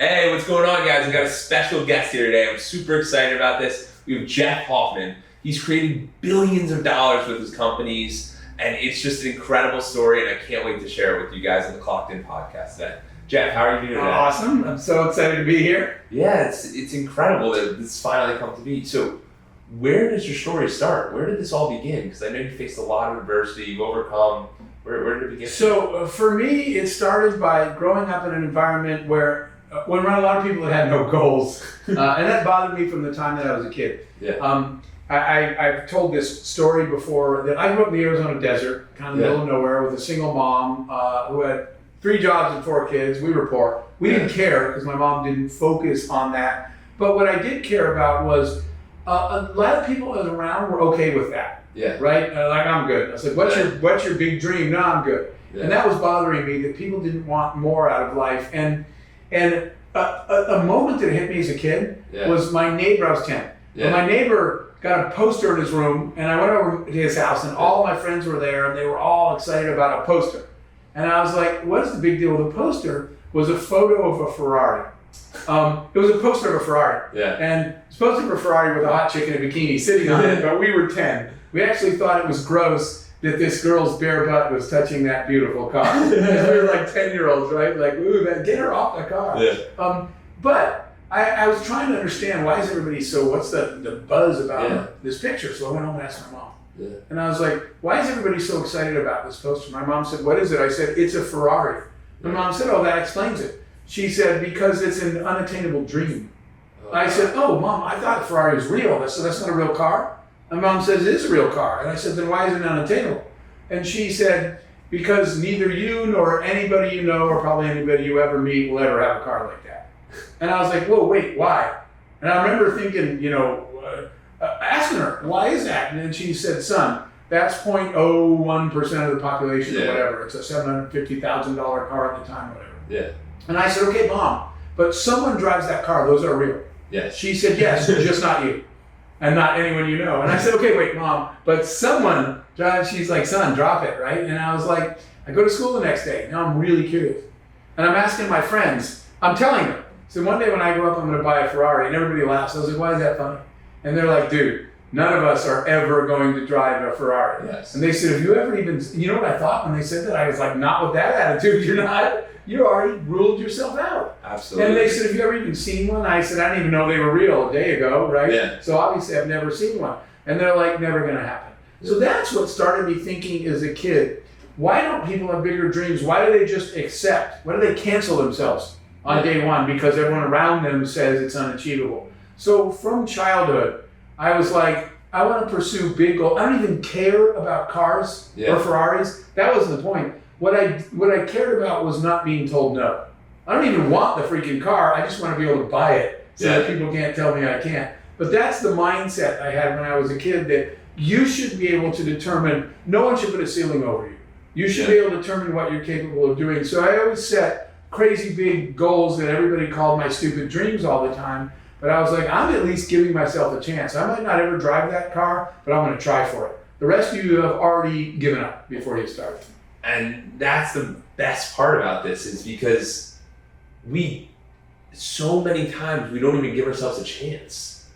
Hey, what's going on, guys? We got a special guest here today. I'm super excited about this. We have Jeff Hoffman. He's created billions of dollars with his companies, and it's just an incredible story, and I can't wait to share it with you guys on the Clocked In podcast today. Jeff, how are you doing today? Awesome. I'm so excited to be here. Yeah, it's incredible that this finally come to be. So where does your story start? Where did this all begin? Because I know you faced a lot of adversity, you've overcome. Where did it begin? So for me, it started by growing up in an environment where when around a lot of people that had no goals. And that bothered me from the time that I was a kid. Yeah. I've told this story before that I grew up in the Arizona desert, kind of in the middle of nowhere, with a single mom who had 3 jobs and 4 kids. We were poor. We didn't care because my mom didn't focus on that. But what I did care about was a lot of people that was around were okay with that. Yeah. Right? Like, I'm good. I said, what's your big dream? No, I'm good. Yeah. And that was bothering me, that people didn't want more out of life. And a moment that hit me as a kid was my neighbor. I was 10. Yeah. My neighbor got a poster in his room, and I went over to his house, and all my friends were there, and they were all excited about a poster. And I was like, what's the big deal with the poster? Was a photo of a Ferrari. It was a poster of a Ferrari. Yeah. And it was a poster of a Ferrari with a hot chick in a bikini sitting on it, but we were 10. We actually thought it was gross that this girl's bare butt was touching that beautiful car. We were like 10-year-olds, right? Like, ooh, get her off the car. Yeah. But I was trying to understand, why is everybody what's the buzz about this picture? So I went home and asked my mom. Yeah. And I was like, why is everybody so excited about this poster? My mom said, what is it? I said, it's a Ferrari. My mom said, oh, that explains it. She said, because it's an unattainable dream. I said, oh, Mom, I thought Ferrari was real. So that's not a real car? My mom says, it is a real car. And I said, then why is it unattainable? And she said, because neither you nor anybody you know, or probably anybody you ever meet, will ever have a car like that. And I was like, whoa, wait, why? And I remember thinking, asking her, why is that? And then she said, son, that's 0.01% of the population or whatever. It's a $750,000 car at the time, whatever. Yeah. And I said, okay, Mom, but someone drives that car. Those are real. Yes. She said, yes, just not you. And not anyone you know. And I said, okay, wait, Mom, but someone drives. She's like, son, drop it, right? And I was like, I go to school the next day. Now I'm really curious. And I'm asking my friends, I'm telling them. So one day when I grow up, I'm going to buy a Ferrari. And everybody laughs. I was like, why is that funny? And they're like, dude, none of us are ever going to drive a Ferrari. Yes. And they said, have you ever even, you know what I thought when they said that? I was like, not with that attitude. You're not. You already ruled yourself out. Absolutely. And they said, have you ever even seen one? I said, I didn't even know they were real a day ago, right? Yeah. So obviously I've never seen one. And they're like, never going to happen. Yeah. So that's what started me thinking as a kid. Why don't people have bigger dreams? Why do they just accept? Why do they cancel themselves on day one? Because everyone around them says it's unachievable. So from childhood, I was like, I want to pursue big goals. I don't even care about cars or Ferraris. That wasn't the point. What I cared about was not being told no. I don't even want the freaking car. I just want to be able to buy it so that people can't tell me I can't. But that's the mindset I had when I was a kid, that you should be able to determine, no one should put a ceiling over you. You should be able to determine what you're capable of doing. So I always set crazy big goals that everybody called my stupid dreams all the time. But I was like, I'm at least giving myself a chance. I might not ever drive that car, but I'm going to try for it. The rest of you have already given up before you start. And that's the best part about this, is because so many times we don't even give ourselves a chance.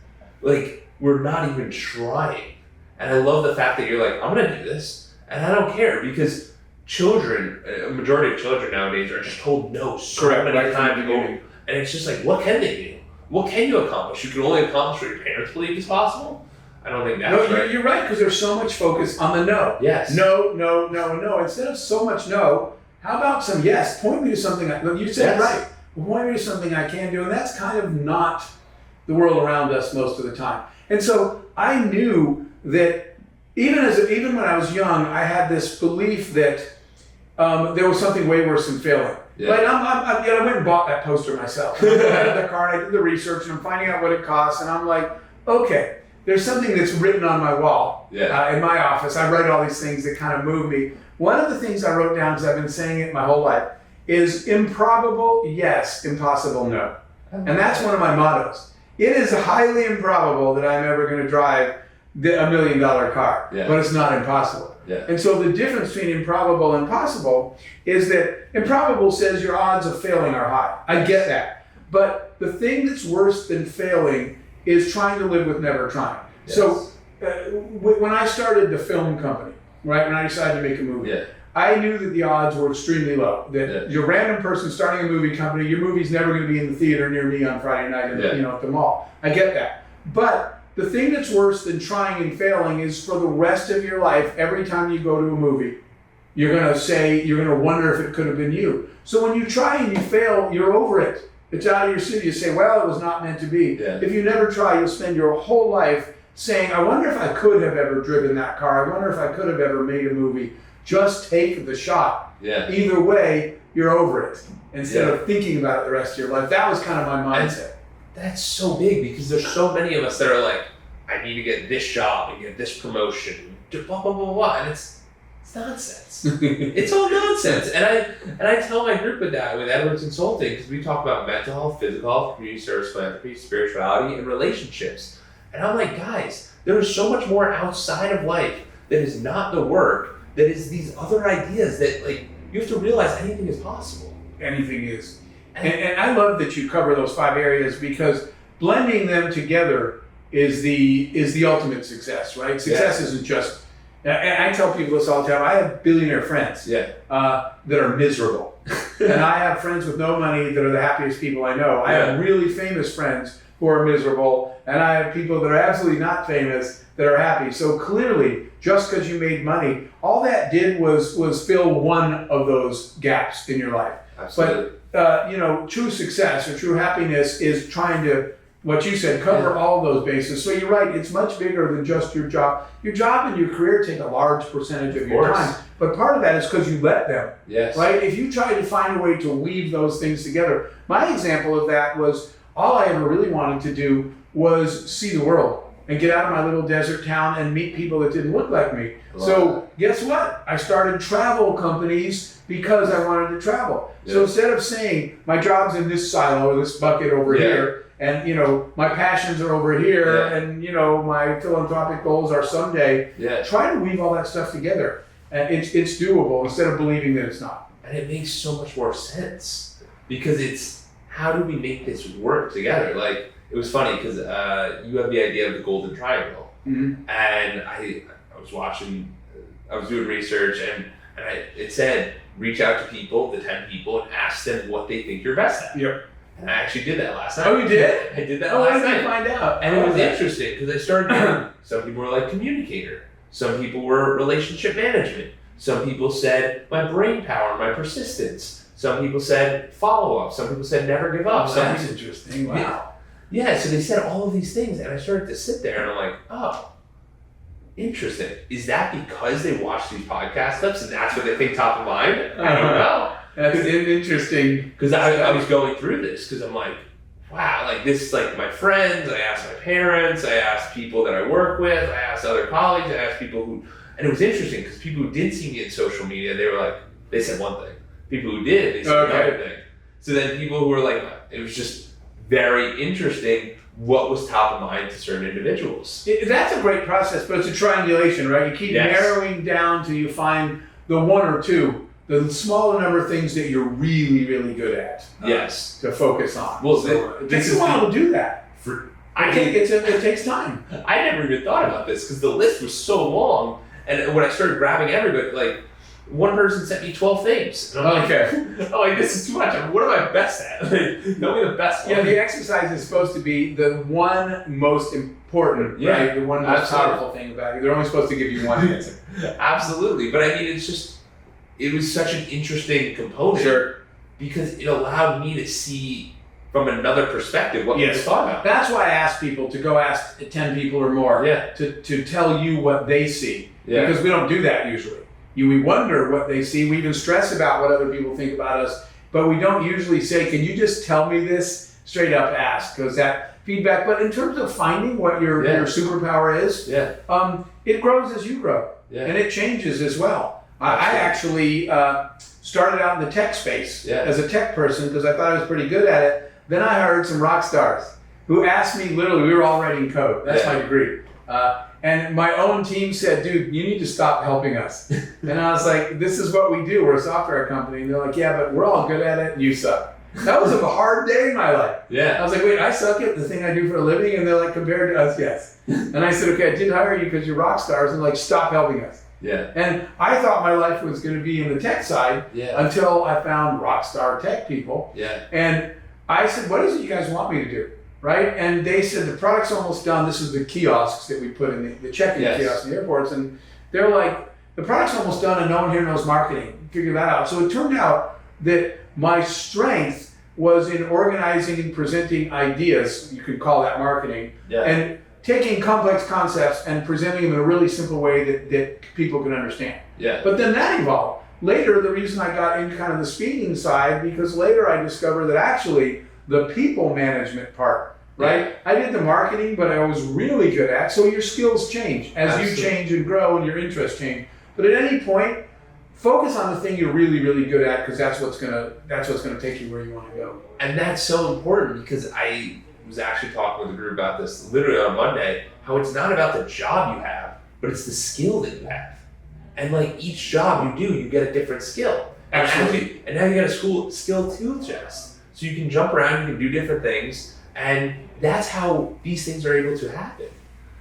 Like, we're not even trying. And I love the fact that you're like, I'm going to do this. And I don't care, because a majority of children nowadays are just told no so many times to go. And it's just like, what can they do? What can you accomplish? You can only accomplish what your parents believe is possible? I don't think that's right. You're right, because there's so much focus on the no. Yes. No. Instead of so much no, how about some yes? Point me to something. You said right. Point me to something I can do. And that's kind of not the world around us most of the time. And so I knew that even when I was young, I had this belief that there was something way worse than failing. Yeah. Like I went and bought that poster myself. I had the car, and I did the research, and I'm finding out what it costs, and I'm like, okay, there's something that's written on my wall in my office. I write all these things that kind of move me. One of the things I wrote down, because I've been saying it my whole life, is improbable, yes, impossible, no. And that's one of my mottos. It is highly improbable that I'm ever going to drive a $1 million car, but it's not impossible. Yeah. And so the difference between improbable and possible is that improbable says your odds of failing are high. I get that. But the thing that's worse than failing is trying to live with never trying. Yes. So when I started the film company, right, when I decided to make a movie, I knew that the odds were extremely low. That you're a random person starting a movie company, your movie's never going to be in the theater near me on Friday night, at the mall. I get that. But the thing that's worse than trying and failing is for the rest of your life, every time you go to a movie, you're going to wonder if it could have been you. So when you try and you fail, you're over it. It's out of your suit. You say, well, it was not meant to be. Yeah. If you never try, you'll spend your whole life saying, I wonder if I could have ever driven that car. I wonder if I could have ever made a movie. Just take the shot. Yeah. Either way, you're over it instead of thinking about it the rest of your life. That was kind of my mindset. That's so big because there's so many of us that are like, I need to get this job and get this promotion, blah, blah, blah, blah. And it's nonsense. It's all nonsense. And I tell my group with that, with Edwards Consulting, because we talk about mental health, physical health, community service, philanthropy, spirituality, and relationships. And I'm like, guys, there is so much more outside of life that is not the work, that is these other ideas that, like, you have to realize anything is possible. Anything is. And I love that you cover those 5 areas because blending them together is the ultimate success, right? Success isn't just, and I tell people this all the time, I have billionaire friends that are miserable. And I have friends with no money that are the happiest people I know. I have really famous friends who are miserable, and I have people that are absolutely not famous that are happy. So clearly, just because you made money, all that did was fill one of those gaps in your life. Absolutely. But true success or true happiness is trying to, what you said, cover all those bases. So you're right, it's much bigger than just your job. Your job and your career take a large percentage of your time, but part of that is because you let them. Yes. Right? If you try to find a way to weave those things together, my example of that was all I ever really wanted to do was see the world and get out of my little desert town and meet people that didn't look like me. So guess what? I started travel companies because I wanted to travel. Yeah. So instead of saying my job's in this silo or this bucket over here, and my passions are over here, and my philanthropic goals are someday, try to weave all that stuff together. And it's doable instead of believing that it's not. And it makes so much more sense because it's how do we make this work together? Like, it was funny because you have the idea of the golden triangle, and I was doing research, and it said reach out to people, the 10 people, and ask them what they think you're best at. Yep. And I actually did that last night. Oh, you did? I did that last night. How did you find out? And it was interesting because I started doing, some people were like communicator, some people were relationship management, some people said my brain power, my persistence, some people said follow up, some people said never give up. That's interesting. Wow. Yeah, so they said all of these things, and I started to sit there, and I'm like, oh, interesting. Is that because they watch these podcast clips, and that's what they think top of mind? I don't know. That's interesting. Because I was going through this, because I'm like, wow, like this is like my friends, I asked my parents, I asked people that I work with, I asked other colleagues, I asked people who, and it was interesting, because people who did see me in social media, they said one thing. People who did, they said another thing. So then people who were like, it was just very interesting what was top of mind to certain individuals. That's a great process, but it's a triangulation, right? You keep narrowing down till you find the one or two, the smaller number of things that you're really, really good at. To focus on. Well, it takes a while to do that. It takes time. I never even thought about this because the list was so long, and when I started grabbing everybody, like, one person sent me 12 things. And I'm like, this is too much. What am I best at? Like, tell me the best one. Yeah, the exercise is supposed to be the one most important, right? The one most powerful thing about it. They're only supposed to give you one answer. Absolutely. But I mean, it was such an interesting component because it allowed me to see from another perspective what people thought about. That's why I ask people to go ask 10 people or more to tell you what they see. Yeah. Because we don't do that usually. We wonder what they see. We even stress about what other people think about us, but we don't usually say, can you just tell me this? Straight up ask, because that feedback. But in terms of finding what your superpower is, it grows as you grow, and it changes as well. I actually started out in the tech space as a tech person because I thought I was pretty good at it. Then I hired some rock stars who asked me, literally, we were all writing code. That's my degree. And my own team said, dude, you need to stop helping us. And I was like, this is what we do. We're a software company. And they're like, yeah, but we're all good at it and you suck. That was a hard day in my life. Yeah. I was like, wait, I suck at the thing I do for a living? And they're like, compared to us, yes. And I said, okay, I did hire you because you're rock stars, and like, stop helping us. Yeah. And I thought my life was going to be in the tech side until I found Rockstar tech people. Yeah. And I said, what is it you guys want me to do? Right? And they said, the product's almost done. This is the kiosks that we put in the check-in kiosks in the airports. And they're like, the product's almost done and no one here knows marketing. Figure that out. So it turned out that my strength was in organizing and presenting ideas, you could call that marketing, and taking complex concepts and presenting them in a really simple way that people can understand. Yeah. But then that evolved. Later, the reason I got into kind of the speaking side, because later I discovered that actually the people management part, right? I did the marketing, but I was really good at, so your skills change as you change and grow and your interests change. But at any point, focus on the thing you're really, really good at, because that's what's gonna take you where you want to go. And that's so important, because I was actually talking with a group about this literally on Monday, how it's not about the job you have, but it's the skill that you have. And like each job you do, you get a different skill. And now you got a skill tool chest. So you can jump around, you can do different things, and that's how these things are able to happen.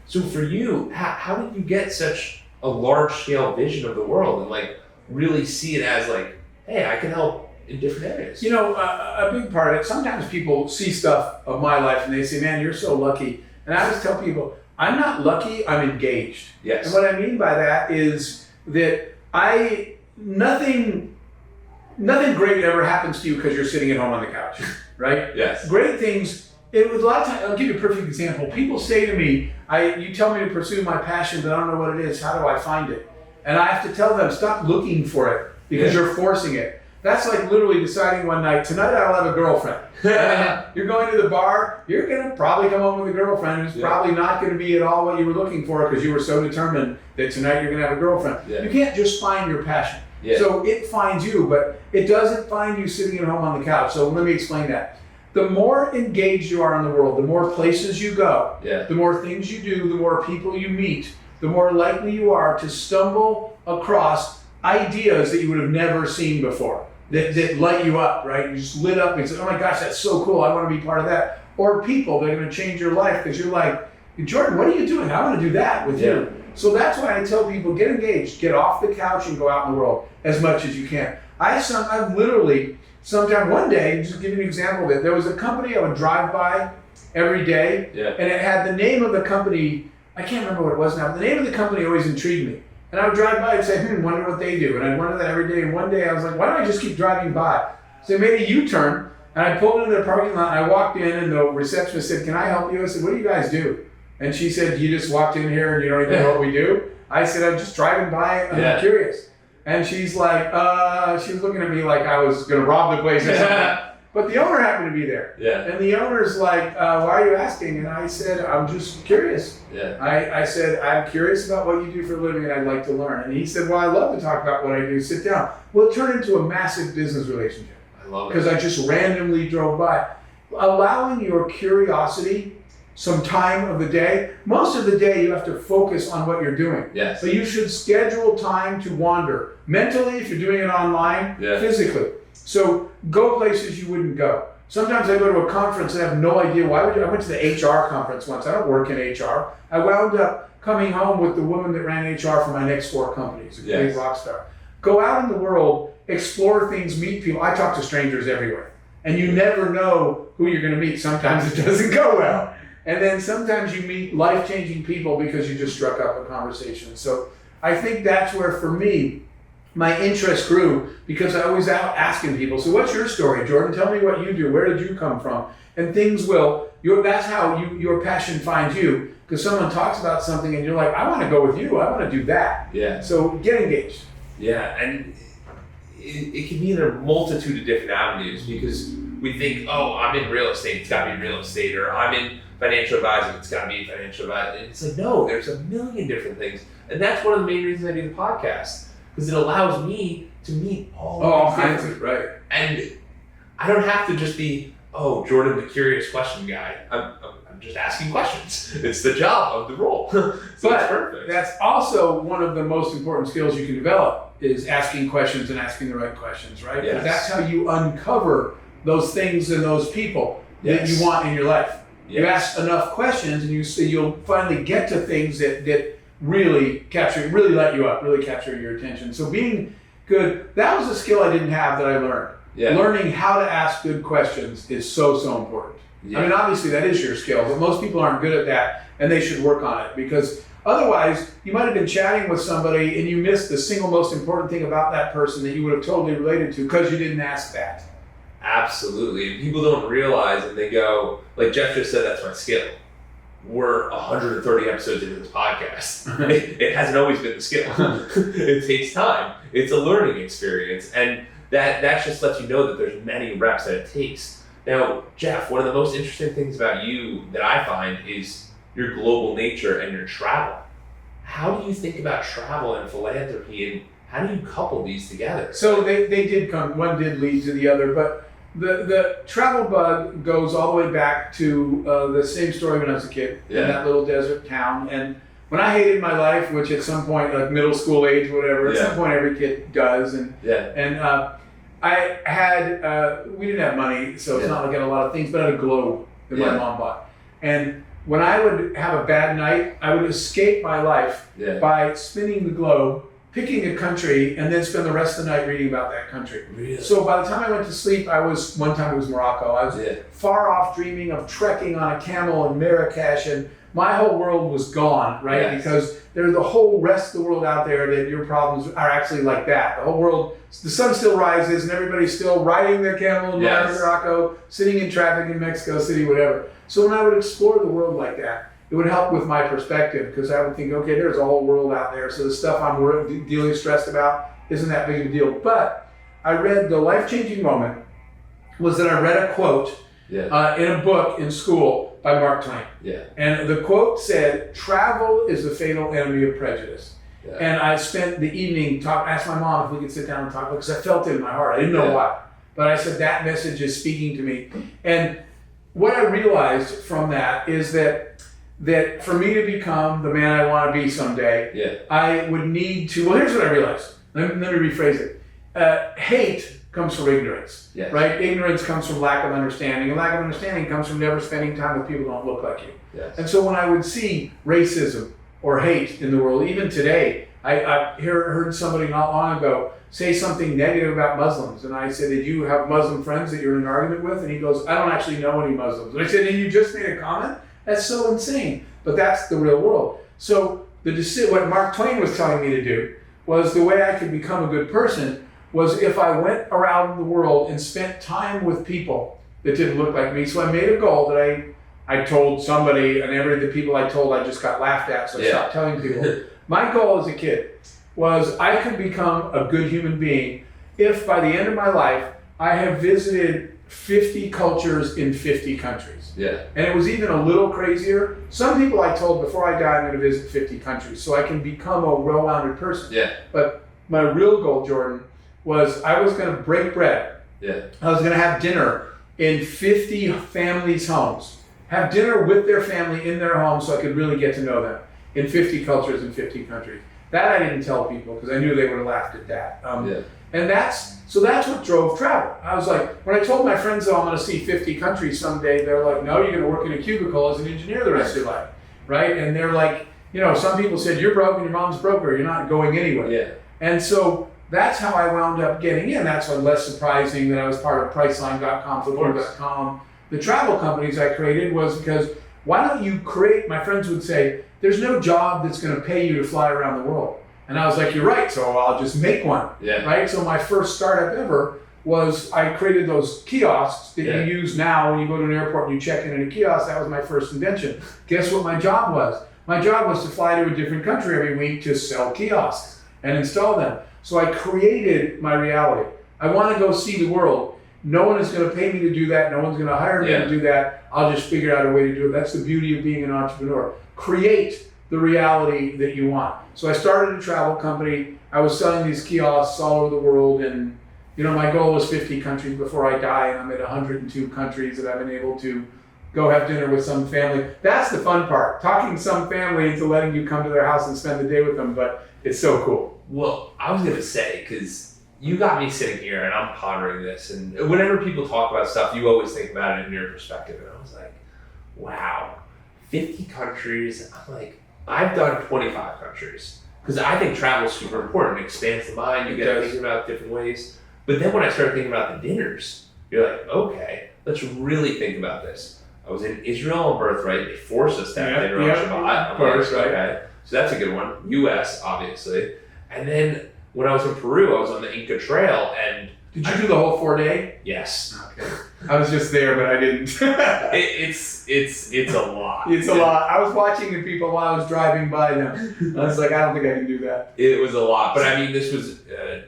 So for you, how did you get such a large scale vision of the world and like really see it as like, hey, I can help in different areas? You know, a big part of it, sometimes people see stuff of my life and they say, man, you're so lucky. And I always tell people, I'm not lucky, I'm engaged. Yes. And what I mean by that is that nothing great ever happens to you because you're sitting at home on the couch, right? Yes. Great things, it was a lot of times, I'll give you a perfect example. People say to me, you tell me to pursue my passion, but I don't know what it is, how do I find it? And I have to tell them, stop looking for it because you're forcing it. That's like literally deciding one night, tonight I'll have a girlfriend. And you're going to the bar, you're going to probably come home with a girlfriend who's probably not going to be at all what you were looking for because you were so determined that tonight you're going to have a girlfriend. You can't just find your passion. So it finds you, but it doesn't find you sitting at home on the couch. So let me explain that. The more engaged you are in the world, the more places you go, the more things you do, the more people you meet, the more likely you are to stumble across ideas that you would have never seen before. That light you up, right? You just lit up and say, oh my gosh, that's so cool. I want to be part of that. Or people that are going to change your life because you're like, Jordan, what are you doing? I want to do that with you. So that's why I tell people, get engaged, get off the couch and go out in the world as much as you can. I've literally, sometime one day, just to give you an example of it, there was a company I would drive by every day, and it had the name of the company, I can't remember what it was now, but the name of the company always intrigued me. And I would drive by and say, wonder what they do. And I'd wonder that every day. And one day I was like, why don't I just keep driving by? So I made a U-turn and I pulled into the parking lot and I walked in and the receptionist said, can I help you? I said, what do you guys do? And she said, you just walked in here and you don't even know what we do? I said, I'm just driving by and I'm curious. And she's like, she was looking at me like I was going to rob the place or something. But the owner happened to be there. And the owner's like, why are you asking? And I said, I'm just curious. I said, I'm curious about what you do for a living and I'd like to learn. And he said, well, I love to talk about what I do. Sit down. Well, it turned into a massive business relationship. I love it. Because I just randomly drove by. Allowing your curiosity some time of the day. Most of the day you have to focus on what you're doing. But you should schedule time to wander. Mentally, if you're doing it online, physically. So go places you wouldn't go. Sometimes I go to a conference and I have no idea why would you. I went to the HR conference once. I don't work in HR. I wound up coming home with the woman that ran HR for my next 4 companies, a big rock star. Go out in the world, explore things, meet people. I talk to strangers everywhere. And you never know who you're going to meet. Sometimes it doesn't go well. And then sometimes you meet life-changing people because you just struck up a conversation. So I think that's where, for me, my interest grew because I was out asking people, so what's your story, Jordan? Tell me what you do. Where did you come from? And things that's how your passion finds you, because someone talks about something and you're like, I want to go with you. I want to do that. So get engaged. And it can be in a multitude of different avenues because we think, oh, I'm in real estate, it's got to be real estate, or I'm in financial advising, it's got to be financial advising. It's like, no, there's a million different things. And that's one of the main reasons I do the podcast. Because it allows me to meet all kinds of right. And I don't have to just be, oh, Jordan, the curious question guy. I'm just asking questions. It's the job of the role. So but it's perfect. That's also one of the most important skills you can develop is asking questions and asking the right questions, right? Because that's how you uncover those things and those people that you want in your life. You ask enough questions, and you'll finally get to things that really light you up, really capture your attention. So being good, that was a skill I didn't have that I learned. Yeah. Learning how to ask good questions is so important. Yeah. I mean, obviously that is your skill, but most people aren't good at that, and they should work on it, because otherwise you might have been chatting with somebody and you missed the single most important thing about that person that you would have totally related to because you didn't ask that. Absolutely. People don't realize, and they go, like Jeff just said, that's my skill. We're 130 episodes into this podcast. It hasn't always been the skill. It takes time. It's a learning experience. And that just lets you know that there's many reps that it takes. Now, Jeff, one of the most interesting things about you that I find is your global nature and your travel. How do you think about travel and philanthropy, and how do you couple these together? So they did come, one did lead to the other, but the travel bug goes all the way back to the same story when I was a kid in that little desert town. And when I hated my life, which at some point, like middle school age, whatever, at some point every kid does. And I had, we didn't have money, so it's not like I had a lot of things, but I had a globe that my mom bought. And when I would have a bad night, I would escape my life by spinning the globe, picking a country, and then spend the rest of the night reading about that country. Really? So by the time I went to sleep, one time it was Morocco. I was far off dreaming of trekking on a camel in Marrakesh, and my whole world was gone, right? Yes. Because there's the whole rest of the world out there that your problems are actually like that. The whole world, the sun still rises and everybody's still riding their camel in Morocco, sitting in traffic in Mexico City, whatever. So when I would explore the world like that, it would help with my perspective, because I would think, okay, there's a whole world out there, so the stuff I'm dealing stressed about isn't that big of a deal. But I read, the life-changing moment was that I read a quote in a book in school by Mark Twain. Yeah. And the quote said, "Travel is the fatal enemy of prejudice." Yeah. And I spent the evening asked my mom if we could sit down and talk, because I felt it in my heart. I didn't know why. But I said, that message is speaking to me. And what I realized from that is that for me to become the man I want to be someday, I would need to, well, here's what I realized. Let me rephrase it. Hate comes from ignorance, right? Ignorance comes from lack of understanding, and lack of understanding comes from never spending time with people who don't look like you. Yes. And so when I would see racism or hate in the world, even today, I heard somebody not long ago say something negative about Muslims, and I said, "Did you have Muslim friends that you're in an argument with?" And he goes, "I don't actually know any Muslims." And I said, "And you just made a comment? That's so insane." But that's the real world. So what Mark Twain was telling me to do was, the way I could become a good person was if I went around the world and spent time with people that didn't look like me. So I made a goal that I told somebody, and the people I told, I just got laughed at, so I stopped telling people. My goal as a kid was I could become a good human being if by the end of my life I have visited 50 cultures in 50 countries. Yeah. And it was even a little crazier. Some people I told, before I die, I'm going to visit 50 countries so I can become a well-rounded person. Yeah. But my real goal, Jordan, was I was going to break bread. Yeah. I was going to have dinner in 50 families' homes. Have dinner with their family in their home so I could really get to know them in 50 cultures in 50 countries. That I didn't tell people because I knew they would have laughed at that. And that's what drove travel. I was like, when I told my friends that I'm going to see 50 countries someday, they're like, "No, you're going to work in a cubicle as an engineer the rest of your life," right? And they're like, some people said, "You're broke and your mom's broke, or you're not going anywhere." Yeah. And so that's how I wound up getting in. That's what less surprising that I was part of Priceline.com, Football.com. The travel companies I created was because, why don't you create, my friends would say, there's no job that's going to pay you to fly around the world. And I was like, you're right, so I'll just make one, right? So my first startup ever was I created those kiosks that you use now when you go to an airport and you check in a kiosk. That was my first invention. Guess what my job was? My job was to fly to a different country every week to sell kiosks and install them. So I created my reality. I want to go see the world. No one is going to pay me to do that. No one's going to hire me to do that. I'll just figure out a way to do it. That's the beauty of being an entrepreneur. Create the reality that you want. So I started a travel company. I was selling these kiosks all over the world, and my goal was 50 countries before I die, and I'm at 102 countries that I've been able to go have dinner with some family. That's the fun part, talking some family into letting you come to their house and spend the day with them, but it's so cool. Well, I was going to say, because you got me sitting here and I'm pondering this, and whenever people talk about stuff, you always think about it in your perspective. And I was like, wow, 50 countries. I'm like, I've done 25 countries. Because I think travel is super important. It expands the mind, you get thinking about different ways. But then when I started thinking about the dinners, you're like, okay, let's really think about this. I was in Israel on birthright. They forced us to have dinner on Shabbat. Of course, right? Okay. So that's a good one. US, obviously. And then when I was in Peru, I was on the Inca Trail, and did you do the whole 4-day? Yes. Okay. I was just there, but I didn't. It's a lot. It's a lot. I was watching the people while I was driving by them. I was like, I don't think I can do that. It was a lot, but I mean, this was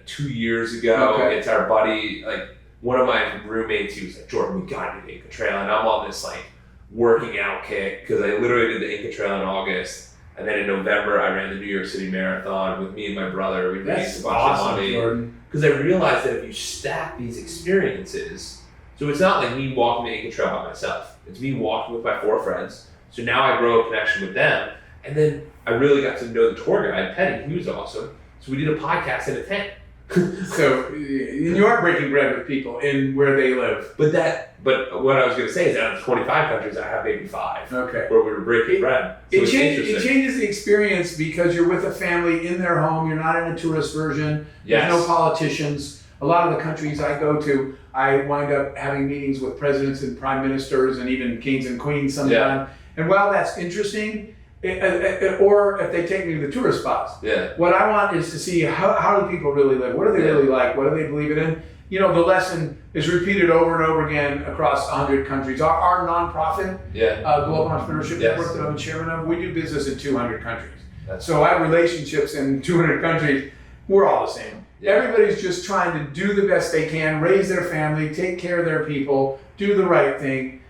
2 years ago. Okay. It's our buddy, like one of my roommates. He was like, Jordan, we got to do the Inca Trail, and I'm on this like working out kick because I literally did the Inca Trail in August. And then in November, I ran the New York City Marathon with me and my brother. We raised a bunch of money. Because I realized that if you stack these experiences, so it's not like me walking the Inca Trail by myself. It's me walking with my 4 friends. So now I grow a connection with them. And then I really got to know the tour guide, Penny. He was awesome. So we did a podcast in a tent. So you are breaking bread with people in where they live. But what I was going to say is out of 25 countries, I have maybe 5 where we were breaking bread. So it changes the experience because you're with a family in their home. You're not in a tourist version. Yes. There's no politicians. A lot of the countries I go to, I wind up having meetings with presidents and prime ministers and even kings and queens sometimes. Yeah. And while that's interesting, or if they take me to the tourist spots, what I want is to see how do people really live? What do they really like? What do they believe in? You know, the lesson is repeated over and over again across 100 countries. Our nonprofit, Global Entrepreneurship Network that I'm chairman of, we do business in 200 countries. So I have relationships in 200 countries. We're all the same. Everybody's just trying to do the best they can, raise their family, take care of their people, do the right thing.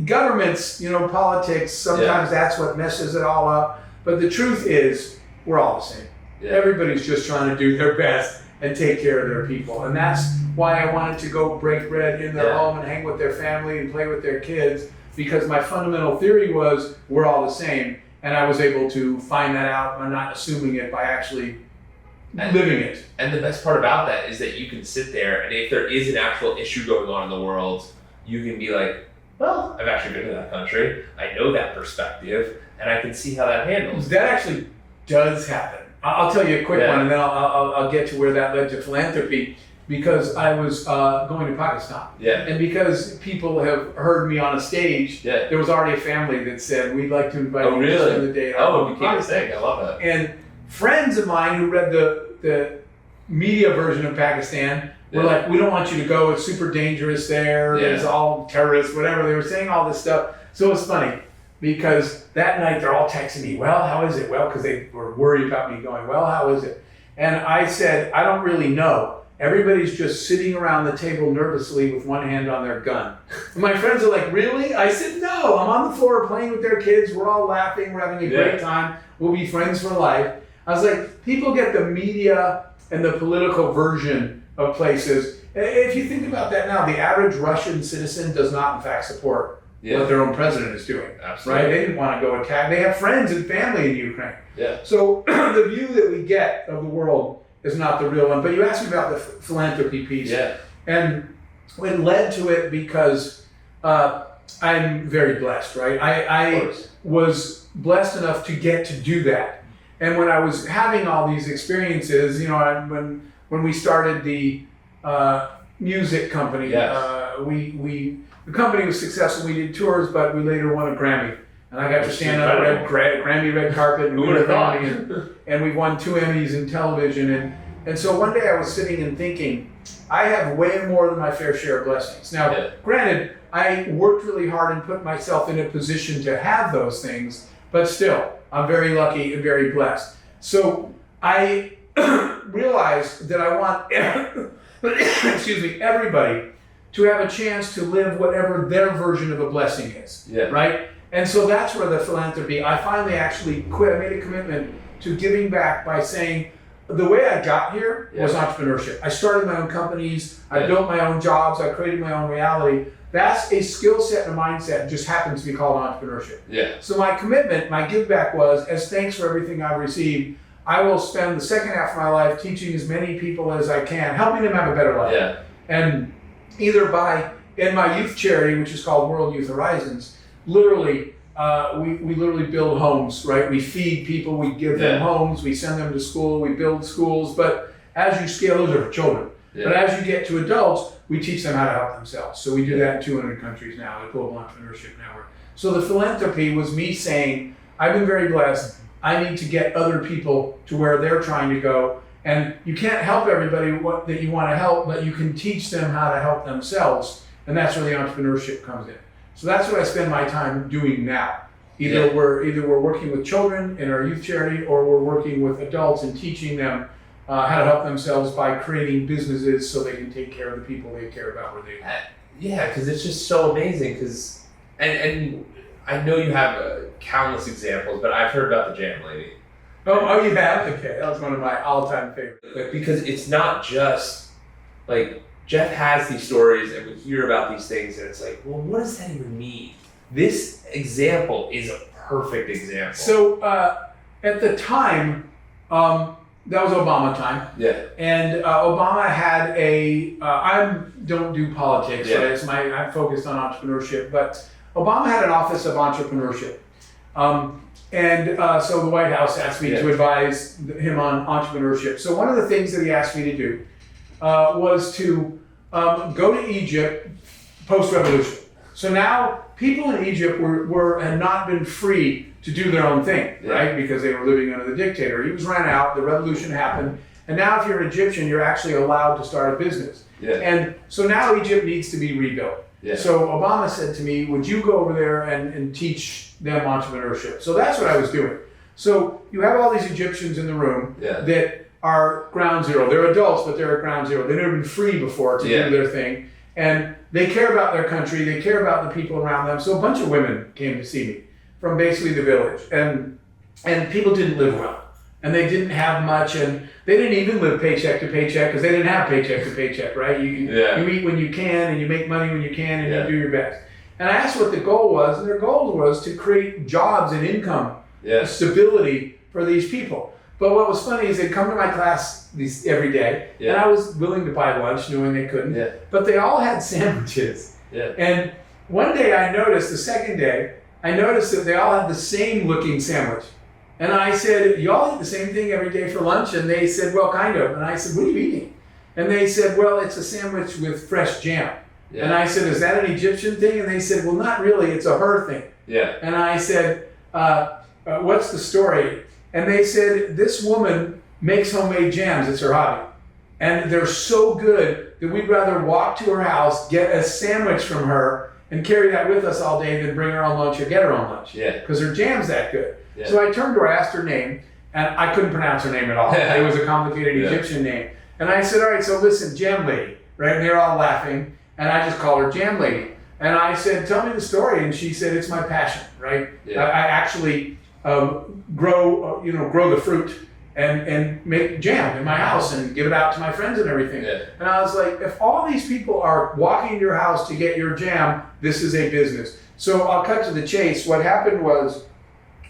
Governments, politics, sometimes that's what messes it all up. But the truth is, we're all the same. Everybody's just trying to do their best and take care of their people. And that's why I wanted to go break bread in their home and hang with their family and play with their kids, because my fundamental theory was we're all the same. And I was able to find that out by not assuming it, by actually living it. And the best part about that is that you can sit there, and if there is an actual issue going on in the world, you can be like, well, I've actually been to that country. I know that perspective, and I can see how that handles. That actually does happen. I'll tell you a quick one, and then I'll get to where that led to philanthropy. Because I was going to Pakistan. And because people have heard me on a stage, there was already a family that said, we'd like to invite you to spend the day at our home. You can't say. I love that. And friends of mine who read the media version of Pakistan were like, we don't want you to go. It's super dangerous there. There's all terrorists, whatever. They were saying all this stuff. So it was funny because that night they're all texting me, well, how is it? Well, because they were worried about me going, well, how is it? And I said, I don't really know. Everybody's just sitting around the table nervously with one hand on their gun. And my friends are like, really? I said, no, I'm on the floor playing with their kids. We're all laughing. We're having a great time. We'll be friends for life. I was like, people get the media and the political version of places. If you think about that now, the average Russian citizen does not, in fact, support what their own president is doing. Absolutely. Right? They didn't want to go attack. They have friends and family in Ukraine. So the view that we get of the world is not the real one. But you asked me about the philanthropy piece. And it led to it because I'm very blessed, right? I was blessed enough to get to do that. And when I was having all these experiences, when we started the music company, the company was successful. We did tours, but we later won a Grammy. And I got to stand on a Grammy red carpet and win a Grammy. And we won 2 Emmys in television. And so one day I was sitting and thinking, I have way more than my fair share of blessings. Now, granted, I worked really hard and put myself in a position to have those things, but still, I'm very lucky and very blessed. So I realized that I want everybody to have a chance to live whatever their version of a blessing is, right? And so that's where the philanthropy, I finally actually quit. I made a commitment to giving back by saying, the way I got here was entrepreneurship. I started my own companies, I built my own jobs, I created my own reality. That's a skill set and a mindset, just happens to be called entrepreneurship. So my commitment, my give back was, as thanks for everything I've received, I will spend the second half of my life teaching as many people as I can, helping them have a better life. Yeah. And either in my youth charity, which is called World Youth Horizons, literally, we literally build homes, right? We feed people, we give them homes, we send them to school, we build schools. But as you scale, those are for children. Yeah. But as you get to adults, we teach them how to help themselves. So we do that in 200 countries now, the Global Entrepreneurship Network. So the philanthropy was me saying, I've been very blessed. I need to get other people to where they're trying to go. And you can't help everybody that you want to help, but you can teach them how to help themselves. And that's where the entrepreneurship comes in. So that's what I spend my time doing now. Either we're working with children in our youth charity, or we're working with adults and teaching them how to help themselves by creating businesses so they can take care of the people they care about where they are. Yeah, because it's just so amazing. And I know you have countless examples, but I've heard about the Jam Lady. Oh, you have? Okay, that was one of my all-time favorites. Because it's not just like Jeff has these stories and we hear about these things and it's like, well, what does that even mean? This example is a perfect example. So at the time, that was Obama time. Yeah. And Obama had I don't do politics, right? I'm focused on entrepreneurship, but Obama had an office of entrepreneurship. So the White House asked me to advise him on entrepreneurship. So one of the things that he asked me to do was to go to Egypt post-revolution. So now people in Egypt had not been free to do their own thing, right? Because they were living under the dictator. He was ran out, the revolution happened, and now if you're an Egyptian, you're actually allowed to start a business. Yeah. And so now Egypt needs to be rebuilt. Yeah. So Obama said to me, would you go over there and teach them entrepreneurship? So that's what I was doing. So you have all these Egyptians in the room that are ground zero. They're adults, but they're at ground zero. They've never been free before to do their thing. And they care about their country. They care about the people around them. So a bunch of women came to see me from basically the village. And people didn't live well. And they didn't have much. And they didn't even live paycheck to paycheck because they didn't have paycheck to paycheck, right? You eat when you can and you make money when you can and you do your best. And I asked what the goal was. And their goal was to create jobs and income, stability for these people. But what was funny is they'd come to my class every day, and I was willing to buy lunch knowing they couldn't, but they all had sandwiches. Yeah. And one day I noticed, the second day, I noticed that they all had the same looking sandwich. And I said, you all eat the same thing every day for lunch? And they said, well, kind of. And I said, what are you eating? And they said, well, it's a sandwich with fresh jam. Yeah. And I said, is that an Egyptian thing? And they said, well, not really, it's a her thing. Yeah. And I said, what's the story? And they said, this woman makes homemade jams. It's her hobby. And they're so good that we'd rather walk to her house, get a sandwich from her, and carry that with us all day than bring her own lunch or get her own lunch. Yeah. Because her jam's that good. Yeah. So I turned to her, asked her name, and I couldn't pronounce her name at all. It was a complicated Egyptian name. And I said, all right, so listen, Jam Lady, right? And they're all laughing. And I just called her Jam Lady. And I said, tell me the story. And she said, it's my passion, right? Yeah. I actually grow the fruit and make jam in my house and give it out to my friends and everything. Yeah. And I was like, if all these people are walking to your house to get your jam, this is a business. So I'll cut to the chase. What happened was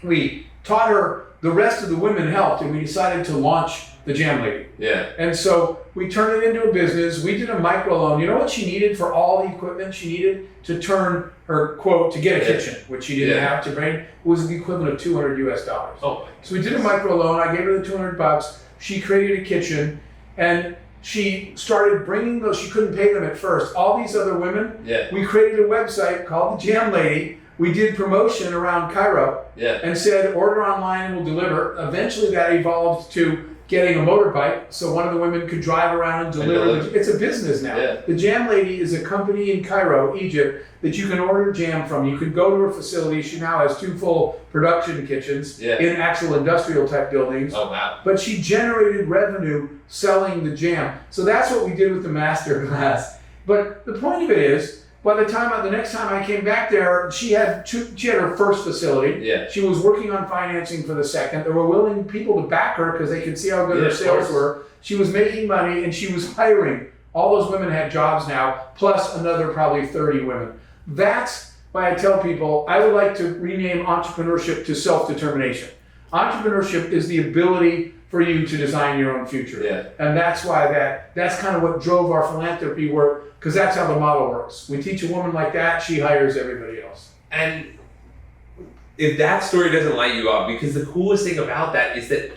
we taught her, the rest of the women helped, and we decided to launch the Jam Lady. Yeah. And so we turned it into a business. We did a microloan. You know what she needed for all the equipment she needed to turn her, quote, to get a kitchen, which she didn't have to bring, was the equivalent of $200 US. Oh. So we did a microloan. I gave her the $200. She created a kitchen, and she started bringing those. She couldn't pay them at first. All these other women. Yeah. We created a website called the Jam Lady. We did promotion around Cairo and said, order online and we'll deliver. Eventually that evolved to getting a motorbike so one of the women could drive around and deliver. It's a business now. Yeah. The Jam Lady is a company in Cairo, Egypt, that you can order jam from. You can go to her facility. She now has 2 full production kitchens in actual industrial type buildings. Oh, wow. But she generated revenue selling the jam. So that's what we did with the master class. But the point of it is, by the next time I came back there, she had her first facility. Yeah. She was working on financing for the second. There were willing people to back her because they could see how good her sales were. She was making money and she was hiring. All those women had jobs now, plus another probably 30 women. That's why I tell people I would like to rename entrepreneurship to self-determination. Entrepreneurship is the ability for you to design your own future. Yeah. And that's why that's kind of what drove our philanthropy work, because that's how the model works. We teach a woman like that, she hires everybody else. And if that story doesn't light you up, because the coolest thing about that is that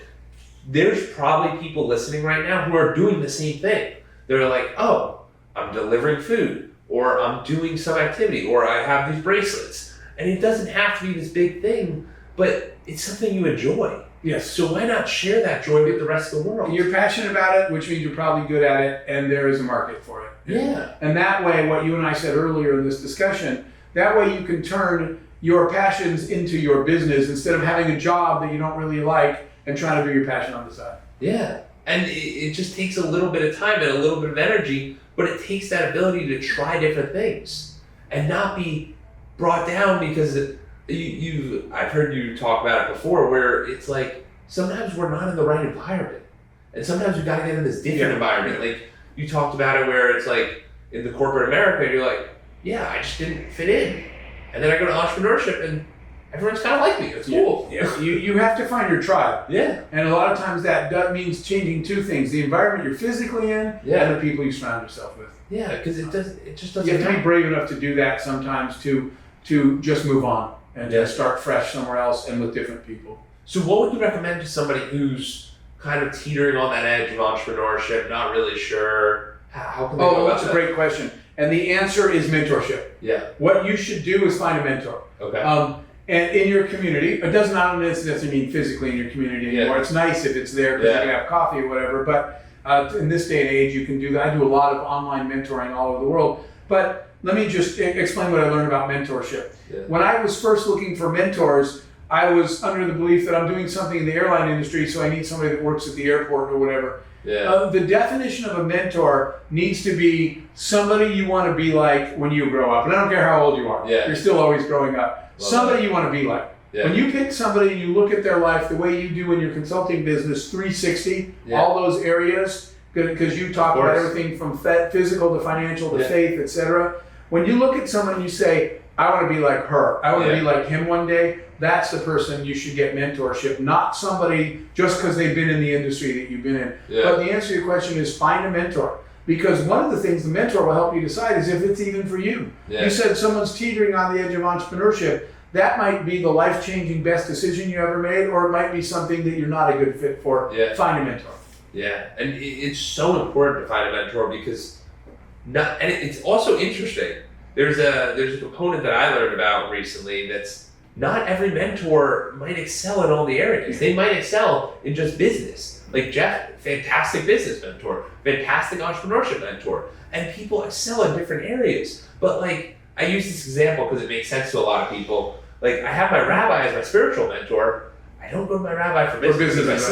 there's probably people listening right now who are doing the same thing. They're like, oh, I'm delivering food, or I'm doing some activity, or I have these bracelets. And it doesn't have to be this big thing, but it's something you enjoy. Yes. So why not share that joy with the rest of the world? You're passionate about it, which means you're probably good at it, and there is a market for it. Yeah. And that way, what you and I said earlier in this discussion, that way you can turn your passions into your business instead of having a job that you don't really like and trying to do your passion on the side. Yeah. And it just takes a little bit of time and a little bit of energy, but it takes that ability to try different things and not be brought down because I've heard you talk about it before, where it's like sometimes we're not in the right environment, and sometimes we got to get in this different environment. Like you talked about it, where it's like in the corporate America, you're like, yeah, I just didn't fit in, and then I go to entrepreneurship, and everyone's kind of like me. It's cool. Yeah. You have to find your tribe. Yeah. And a lot of times that means changing two things: the environment you're physically in, and the people you surround yourself with. Yeah, because it just doesn't. You have to be brave enough to do that sometimes to just move on and just start fresh somewhere else and with different people. So what would you recommend to somebody who's kind of teetering on that edge of entrepreneurship, not really sure? How can they go about that's a great question. And the answer is mentorship. Yeah. What you should do is find a mentor. Okay. And in your community, it does not necessarily mean physically in your community anymore. Yeah. It's nice if it's there because you can have coffee or whatever. But in this day and age, you can do that. I do a lot of online mentoring all over the world. But let me just explain what I learned about mentorship. Yeah. When I was first looking for mentors, I was under the belief that I'm doing something in the airline industry, so I need somebody that works at the airport or whatever. Yeah. The definition of a mentor needs to be somebody you want to be like when you grow up. And I don't care how old you are. Yeah. You're still always growing up. Love somebody that. you want to be like. Yeah. When you pick somebody and you look at their life the way you do in your consulting business, 360, all those areas, because you talk about everything from physical to financial to faith, etc. When you look at someone and you say, I want to be like her, I want to be like him one day, that's the person you should get mentorship, not somebody just because they've been in the industry that you've been in. Yeah. But the answer to your question is find a mentor. Because one of the things the mentor will help you decide is if it's even for you. Yeah. You said someone's teetering on the edge of entrepreneurship. That might be the life-changing best decision you ever made, or it might be something that you're not a good fit for. Yeah. Find a mentor. Yeah, and it's so important to find a mentor because it's also interesting. There's a component that I learned about recently that's not every mentor might excel in all the areas. They might excel in just business. Like Jeff, fantastic business mentor, fantastic entrepreneurship mentor, and people excel in different areas. But like, I use this example because it makes sense to a lot of people. Like, I have my rabbi as my spiritual mentor. I don't go to my rabbi for business.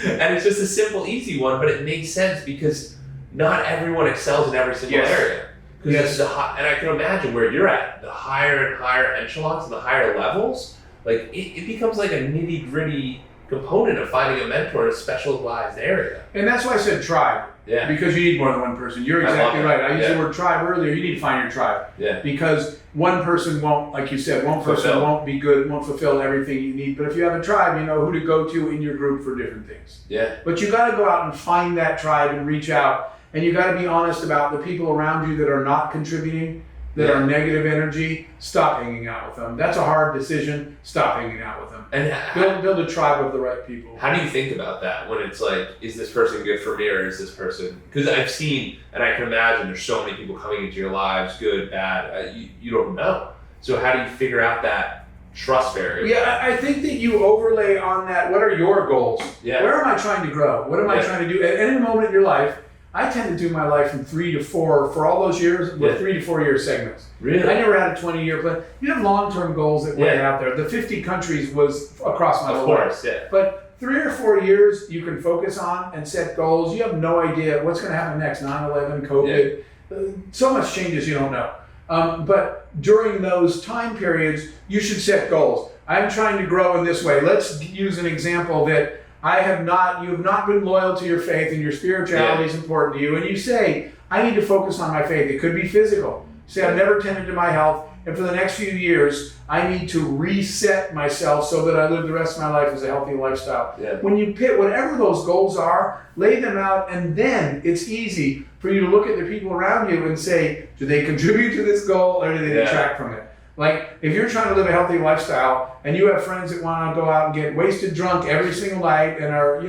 And it's just a simple, easy one, but it makes sense because not everyone excels in every single area. Because and I can imagine where you're at, the higher and higher echelons and the higher levels, like it becomes like a nitty-gritty component of finding a mentor in a specialized area. And that's why I said tribe. Yeah. Because you need more than one person. You're exactly right. I used the word tribe earlier. You need to find your tribe. Yeah. Because one person won't, like you said, one person won't be good, won't fulfill everything you need. But if you have a tribe, you know who to go to in your group for different things. Yeah. But you got to go out and find that tribe and reach out. And you got to be honest about the people around you that are not contributing, that are negative energy. Stop hanging out with them. That's a hard decision. Stop hanging out with them. And build a tribe of the right people. How do you think about that when it's like, is this person good for me or is this person? Because I've seen, and I can imagine there's so many people coming into your lives, good, bad, you don't know. So how do you figure out that trust variable? Yeah, I think that you overlay on that, what are your goals? Yeah. Where am I trying to grow? What am I trying to do? At any moment in your life, I tend to do my life in 3 to 4, for all those years, with 3 to 4 year segments. Really? I never had a 20-year plan. You have long-term goals that went out there. The 50 countries was across my whole life. Of course, yeah. But 3 or 4 years you can focus on and set goals. You have no idea what's going to happen next, 9/11, COVID. So much changes you don't know. But during those time periods, you should set goals. I'm trying to grow in this way. Let's use an example that you have not been loyal to your faith and your spirituality is important to you. And you say, I need to focus on my faith. It could be physical. Say, I've never tended to my health and for the next few years, I need to reset myself so that I live the rest of my life as a healthy lifestyle. Yeah. When you pick whatever those goals are, lay them out, and then it's easy for you to look at the people around you and say, do they contribute to this goal or do they detract from it? Like, if you're trying to live a healthy lifestyle and you have friends that want to go out and get wasted drunk every single night and are,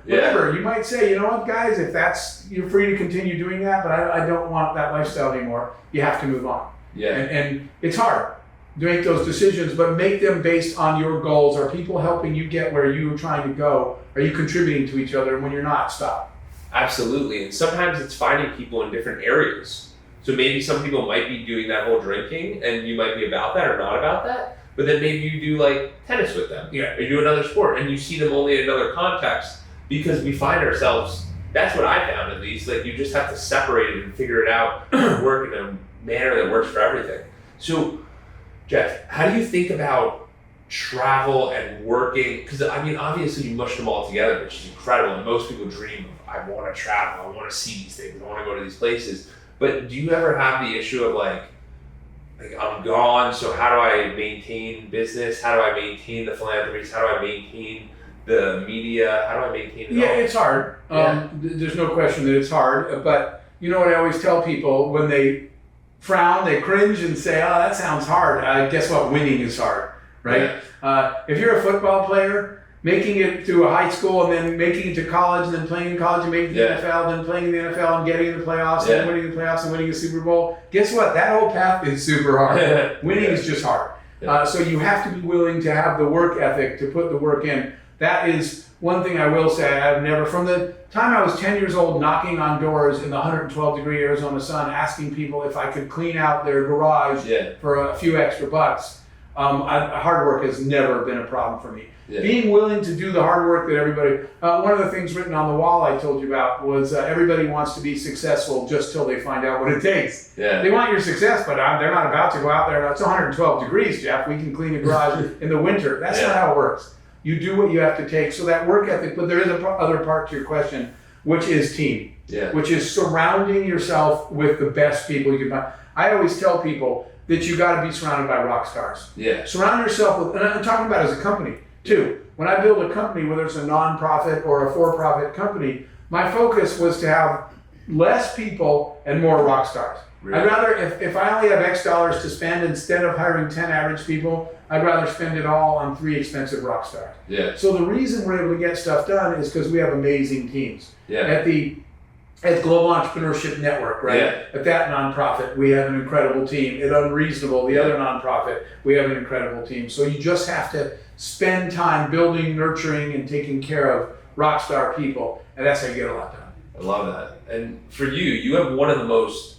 whatever, you might say, you know what, guys, if that's, you're free to continue doing that, but I don't want that lifestyle anymore. You have to move on. Yeah. And it's hard to make those decisions, but make them based on your goals. Are people helping you get where you're trying to go? Are you contributing to each other? And when you're not, stop. Absolutely. And sometimes it's finding people in different areas. So maybe some people might be doing that whole drinking and you might be about that or not about that, but then maybe you do like tennis with them, or you do another sport and you see them only in another context, because we find ourselves, that's what I found at least, like you just have to separate it and figure it out and work in a manner that works for everything. So Jeff, how do you think about travel and working? Because I mean, obviously you mush them all together, which is incredible, and most people dream of, I want to travel, I want to see these things, I want to go to these places. But do you ever have the issue of like I'm gone, so how do I maintain business? How do I maintain the philanthropies? How do I maintain the media? How do I maintain it all? It's hard. There's no question that it's hard. But you know what I always tell people when they frown, they cringe and say, oh, that sounds hard. Guess what? Winning is hard, right? If you're a football player, making it through a high school and then making it to college and then playing in college and making the NFL, then playing in the NFL and getting in the playoffs and winning the playoffs and winning a Super Bowl. Guess what? That whole path is super hard. Winning is just hard. So you have to be willing to have the work ethic to put the work in. That is one thing I will say. I've never, from the time I was 10 years old, knocking on doors in the 112-degree Arizona sun, asking people if I could clean out their garage for a few extra bucks. Hard work has never been a problem for me. Being willing to do the hard work that everybody, one of the things written on the wall I told you about was everybody wants to be successful just till they find out what it takes. They want your success, but they're not about to go out there. It's 112 degrees, Jeff. We can clean a garage in the winter. That's not how it works. You do what you have to take. So that work ethic, but there is other part to your question, which is team, which is surrounding yourself with the best people you can find. I always tell people that you got to be surrounded by rock stars. Surround yourself with, and I'm talking about as a company too. When I build a company, whether it's a nonprofit or a for-profit company, my focus was to have less people and more rock stars. I'd rather, if I only have X dollars to spend, instead of hiring 10 average people, I'd rather spend it all on 3 expensive rock stars. So the reason we're able to get stuff done is because we have amazing teams. At Global Entrepreneurship Network, right? At that nonprofit, we have an incredible team. At Unreasonable, the other nonprofit, we have an incredible team. So you just have to spend time building, nurturing, and taking care of rock star people, and that's how you get a lot done. I love that. And for you, you have one of the most,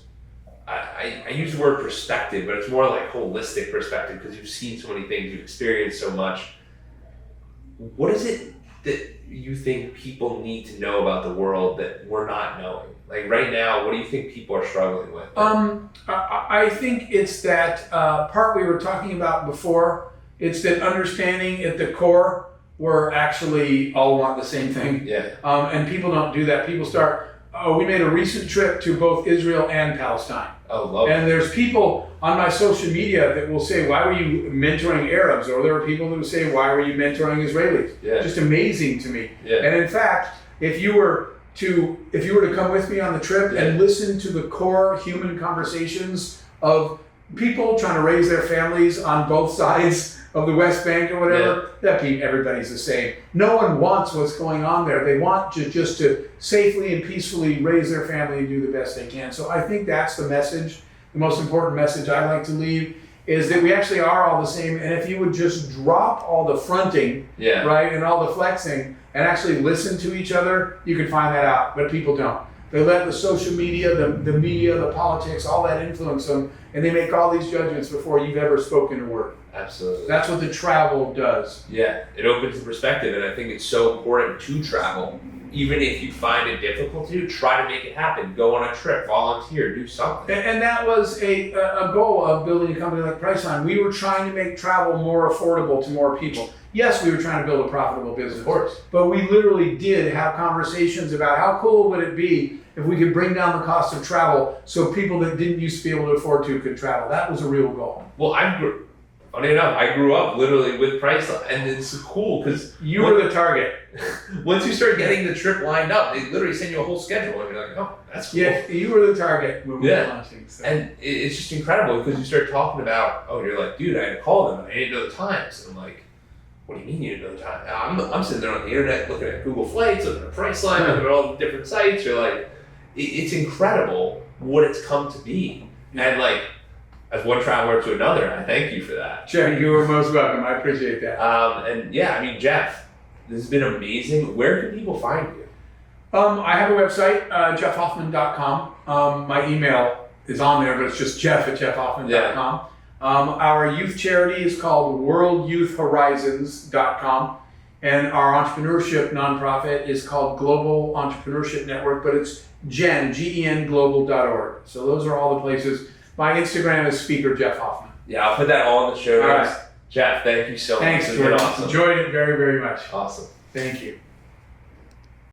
I use the word perspective, but it's more like holistic perspective because you've seen so many things, you've experienced so much. What is it that you think people need to know about the world that we're not knowing? Like right now, what do you think people are struggling with? I think it's that part we were talking about before. It's that understanding at the core, we're actually all want the same thing. And people don't do that. People start, we made a recent trip to both Israel and Palestine. And there's people on my social media that will say, why were you mentoring Arabs? Or there are people who say, why were you mentoring Israelis? Just amazing to me. And in fact, if you were to come with me on the trip and listen to the core human conversations of people trying to raise their families on both sides of the West Bank or whatever, everybody's the same. No one wants what's going on there. They want just to safely and peacefully raise their family and do the best they can. So I think that's the message. The most important message I like to leave is that we actually are all the same. And if you would just drop all the fronting, right, and all the flexing, and actually listen to each other, you can find that out. But people don't. They let the social media, the media, the politics, all that influence them, and they make all these judgments before you've ever spoken a word. Absolutely. That's what the travel does. It opens the perspective, and I think it's so important to travel. Even if you find it difficult to, try to make it happen. Go on a trip, volunteer, do something. And that was a goal of building a company like Priceline. We were trying to make travel more affordable to more people. Yes, we were trying to build a profitable business. Of course. But we literally did have conversations about how cool would it be if we could bring down the cost of travel so people that didn't used to be able to afford to could travel. That was a real goal. Well, funny enough, I grew up literally with Priceline, and it's cool because you were the target. Once you start getting the trip lined up, they literally send you a whole schedule, and you're like, oh, that's cool. Yeah, you were the target when we were launching. So. And it's just incredible because you start talking about, you're like, dude, I had to call them, and I didn't know the times, and I'm like, what do you mean you didn't know the time? I'm sitting there on the internet looking at Google Flights, looking at Priceline, looking at all the different sites. You're like, it's incredible what it's come to be, and like. As one traveler to another, I thank you for that. Sure, you are most welcome. I appreciate that. And yeah, I mean, Jeff, this has been amazing. Where can people find you? I have a website, jeffhoffman.com. My email is on there, but it's just jeff@jeffhoffman.com. Yeah. Our youth charity is called worldyouthhorizons.com. And our entrepreneurship nonprofit is called Global Entrepreneurship Network, but it's GENglobal.org. So those are all the places. My Instagram is Speaker Jeff Hoffman. Yeah, I'll put that all in the show notes. Right. Jeff, thank you so much. Thanks, Jordan. Awesome. Enjoyed it very, very much. Awesome. Thank you.